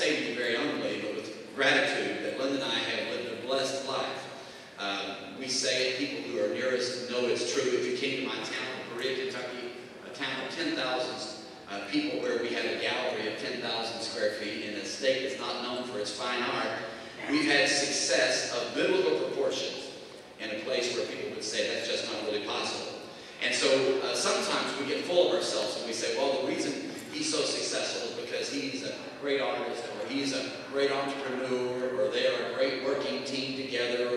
say to you very humbly, but with gratitude, that Linda and I have lived a blessed life. We say it, people who are nearest know it's true. If you came to my town of Berea, Kentucky, a town of 10,000 people where we have a gallery of 10,000 square feet in a state that's not known for its fine art, we've had success of biblical proportions in a place where people would say that's just not really possible. And so sometimes we get full of ourselves and we say, well, the reason he's so successful is because he's a great artist, or he's a great entrepreneur, or they are a great working team together,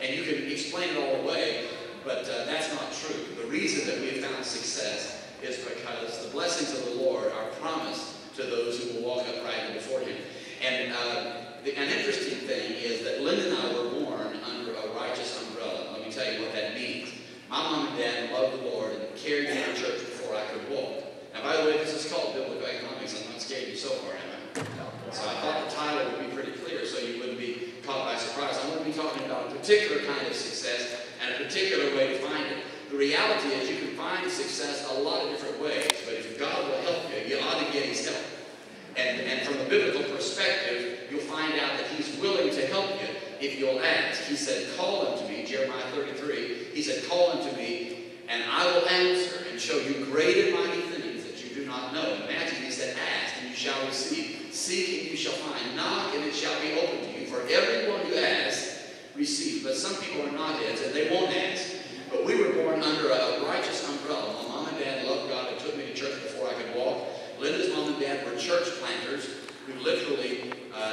and you can explain it all away, but that's not true. The reason that we have found success is because the blessings of the Lord are promised to those who will walk uprightly before him. And an interesting thing is that Linda and I were born under a righteous umbrella. Let me tell you what that means. My mom and dad loved the Lord and carried me to church before I could walk. Now, by the way, this is called biblical economics. I'm not scared you so far, am I? So I thought the title would be pretty clear so you wouldn't be caught by surprise. I want to be talking about a particular kind of success and a particular way to find it. The reality is you can find success a lot of different ways, but if God will help you, you ought to get his help. And from a biblical perspective, you'll find out that he's willing to help you if you'll ask. He said, call unto me, Jeremiah 33. He said, call unto me, and I will answer and show you great and mighty things that you do not know. In Matthew, he said, ask, and you shall receive. Seek, and you shall find. Knock, and it shall be opened to you. For everyone who asks, receives. But some people are not heads, and they won't ask. But we were born under a righteous umbrella. My mom and dad loved God and took me to church before I could walk. Linda's mom and dad were church planters who literally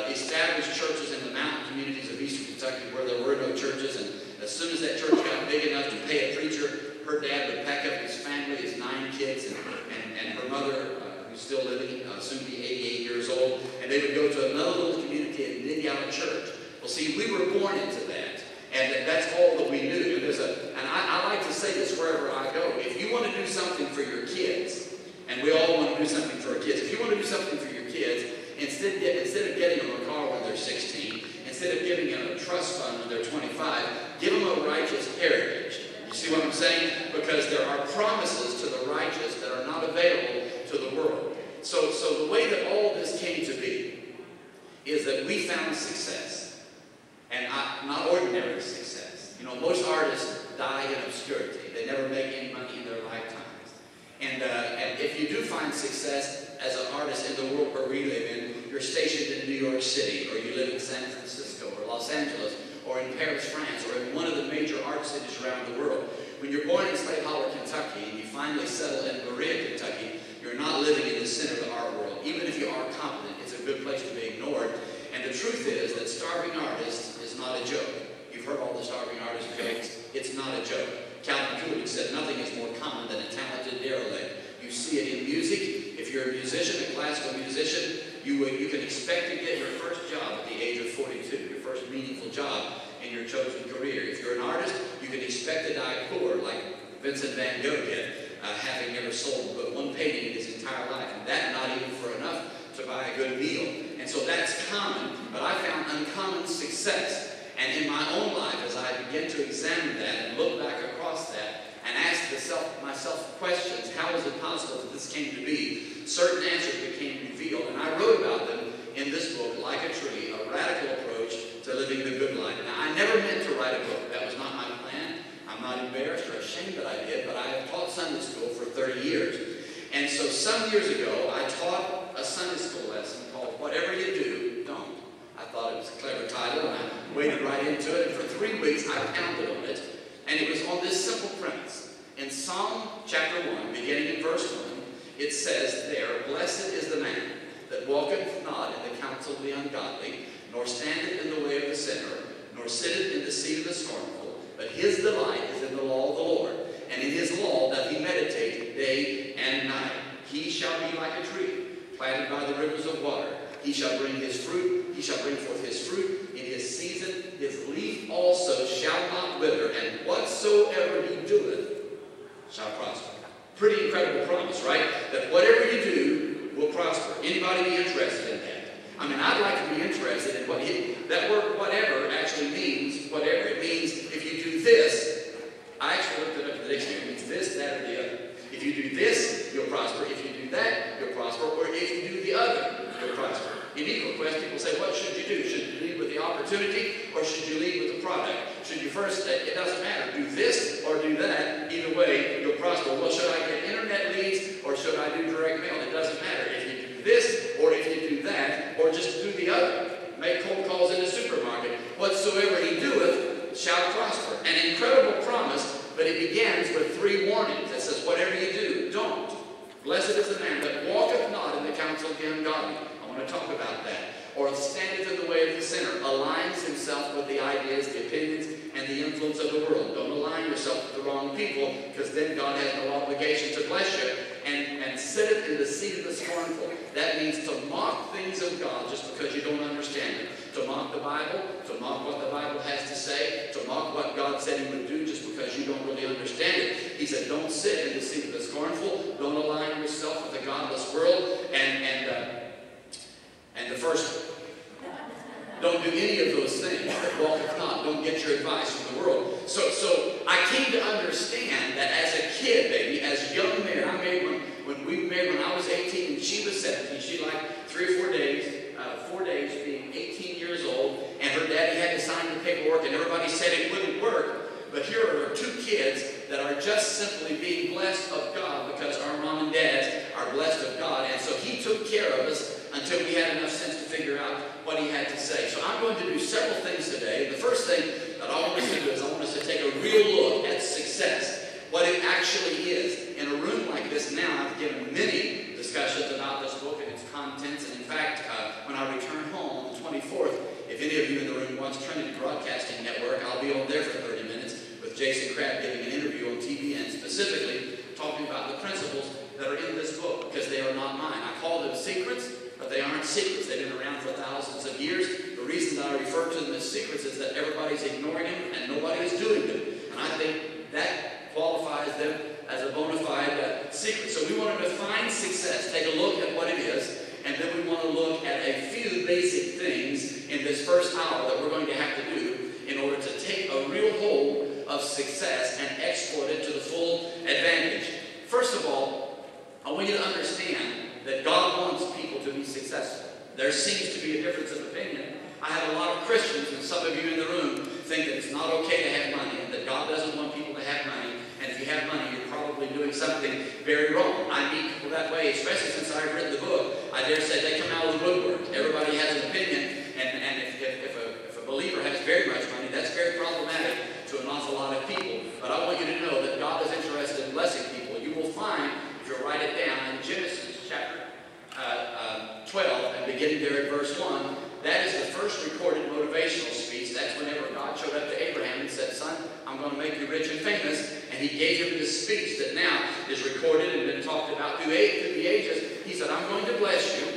established churches in the mountain communities of eastern Kentucky where there were no churches. And as soon as that church got big enough to pay a preacher, her dad would pack up his family, his 9 kids, and her mother, who's still living, soon to be 88 years old, and they would go to another little community and dig out a church. Well, see, we were born into that. And that's all that we knew. And I like to say this wherever I go. If you want to do something for your kids, and we all want to do something for our kids, if you want to do something for your kids, instead of getting them a car when they're 16, instead of giving them a trust fund when they're 25, give them a righteous heritage. You see what I'm saying? Because there are promises to the righteous that are not available to the world. So the way that all this came to be is that we found success. And not ordinary success. You know, most artists die in obscurity. They never make any money in their lifetimes. And if you do find success as an artist in the world where we live in, you're stationed in New York City, or you live in San Francisco, or Los Angeles, or in Paris, France, or in one of the major art cities around the world. When you're born in Slave Hollow, Kentucky, and you finally settle in Berea, Kentucky, you're not living in the center of the art world. Even if you are competent, it's a good place to be ignored. And the truth is that starving artists is not a joke. You've heard all the starving artist jokes. It's not a joke. Calvin Coolidge said nothing is more common than a talented derelict. You see it in music. If you're a musician, a classical musician, you can expect to get your first job at the age of 42, your first meaningful job in your chosen career. If you're an artist, you can expect to die poor, like Vincent van Gogh did, having never sold but one painting in his entire life, and that not even for enough to buy a good meal. And so that's common, but I found uncommon success. And in my own life, as I began to examine that and look back across that and ask myself questions, how is it possible that this came to be? Certain answers became revealed, and I wrote about them in this book, Like a Tree, a radical approach to living the good life. Now, I never meant to write a book. That was not my plan. I'm not embarrassed or ashamed that I did, but I have taught Sunday school for 30 years. And so some years ago, I taught a Sunday school lesson called Whatever You Do, Don't. I thought it was a clever title, and I waded right into it, and for 3 weeks I pounded on it, and it was on this simple premise. In Psalm chapter 1, beginning in verse 1, it says there, Blessed is the man that walketh not in the counsel of the ungodly, nor standeth in the way of the sinner, nor sitteth in the seat of the scornful, but his delight is in the law of the Lord, and in his law doth he meditate day and night. He shall be like a tree, planted by the rivers of water. He shall bring his fruit, he shall bring forth his fruit in his season. His leaf also shall not wither, and whatsoever he doeth shall prosper. Pretty incredible promise, right? That whatever you do will prosper. Anybody be interested in that? I mean, I'd like to be interested in what that word whatever actually means whatever. It means if you do this, I actually looked it up in the dictionary. It means this, that, or the other. If you do this, you'll prosper. If you do that, you'll prosper. Or if you do the other, you'll prosper. In equal quest, people say, what should you do? Should you lead with the opportunity or should you lead with the product? Should you first, it doesn't matter, do this or do that. Either way, you'll prosper. Well, should I get internet leads or should I do direct mail? It doesn't matter. If you do this or if you do that or just do the other. Make cold calls in the supermarket. Whatsoever he doeth shall prosper. An incredible promise, but it begins with 3 warnings. It says, whatever you do, don't. Blessed is the man that walketh not in the counsel of the ungodly. I want to talk about that. Or standeth in the way of the sinner. Aligns himself with the ideas, the opinions, and the influence of the world. Don't align yourself with the wrong people, because then God has no obligation to bless you. And sitteth in the seat of the scornful. That means to mock things of God just because you don't understand it. To mock the Bible, to mock what the Bible has to say, to mock what God said he would do just because you don't really understand it. He said, don't sit in the seat of the scornful. Don't align yourself with the godless world. And the first, don't do any of those things that walketh not. Don't get your advice from the world. So I came to understand that as a kid, baby, as a young man, I married when we married when I was 18 and she was 17. She liked 3 or 4 days, 4 days being 18 years old, and her daddy had to sign the paperwork, and everybody said it wouldn't work. But here are 2 kids that are just simply being blessed of God because our mom and dads are blessed of God. And so he took care of us until we had enough sense to figure out what he had to say. So I'm going to do several things today. The first thing that I want us to do is I want us to take a real look at success, what it actually is. In a room like this now, I've given many discussions about this book and its contents. And in fact, when I return home on the 24th, if any of you in the room watch Trinity Broadcasting Network, I'll be on there for 30 minutes with Jason Crabb giving an interview on TV and specifically talking about the principles that are in this book, because they are not mine. I call them secrets, but they aren't secrets. They've been around for thousands of years. The reason that I refer to them as secrets is that everybody's ignoring them and nobody is doing them. And I think that qualifies them as a bona fide secret. So we want to define success, take a look at what it is, and then we want to look at a few basic things in this first hour that we're going to have to do in order to take a real hold of success and exploit it to the full advantage. First of all, I want you to understand that God wants people to be successful. There seems to be a difference of opinion. I have a lot of Christians, and some of you in the room think that it's not okay to have money, and that God doesn't want people to have money, and if you have money, you're probably doing something very wrong. I meet people that way, especially since I've written the book. I dare say they come out of the woodwork. Everybody has an opinion, and if a believer has very much money, that's very problematic to an awful lot of people. But I want you to know that God is interested in blessing people. You will find, if you write it down, in Genesis chapter 12, and beginning there at verse 1, that is the first recorded motivational speech. That's whenever God showed up to Abraham and said, son, I'm going to make you rich and famous. And he gave him this speech that now is recorded and been talked about through the ages. He said, I'm going to bless you,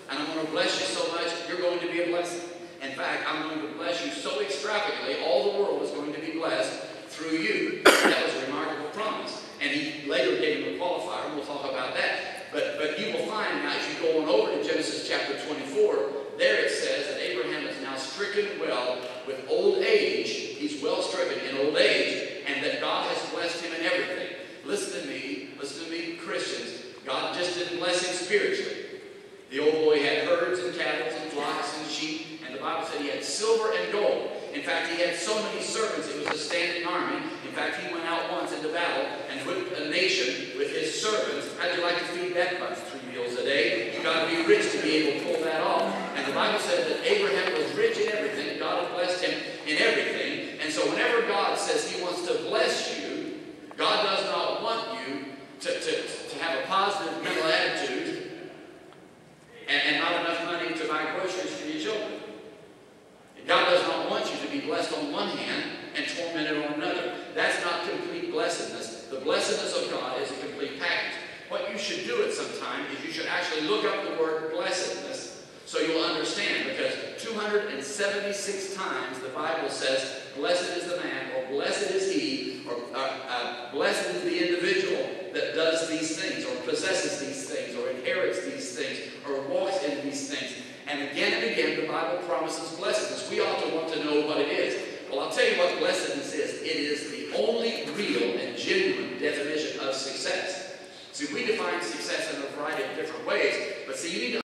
and I'm going to bless you so much, you're going to be a blessing. In fact, I'm going to bless you so extravagantly, all the world is going to be blessed through you. That was a remarkable promise. And he later gave him a qualifier, and we'll talk about that. But you will find now, as you go on over to Genesis chapter 24, there it says that Abraham is now stricken well with old age. He's well stricken in old age, and that God has blessed him in everything. Listen to me, Christians. God just didn't bless him spiritually. The old boy had herds and cattle and flocks and sheep, and the Bible said he had silver and gold. In fact, he had so many servants, it was a standing army. In fact, he went out once into battle and whipped a nation with his servants. How'd you like to feed that bunch 3 meals a day? You've got to be rich to be able to pull that off. And the Bible said that Abraham was rich in everything. God had blessed him in everything. And so whenever God says he wants to bless you, God does not want you to have a positive mental attitude and not enough money to buy groceries for your children. God does not want you to be blessed on one hand and tormented on another. That's not complete blessedness. The blessedness of God is a complete package. What you should do at some time is you should actually look up the word blessedness so you'll understand, because 276 times the Bible says, blessed is the man, or blessed is he, or blessed is the individual that does these things, or possesses these things, or inherits these things, or walks in these things. And again, the Bible promises blessedness. We ought to want to know what it is. Well, I'll tell you what blessedness is. It is the only real and genuine definition of success. See, we define success in a variety of different ways, but see, you need to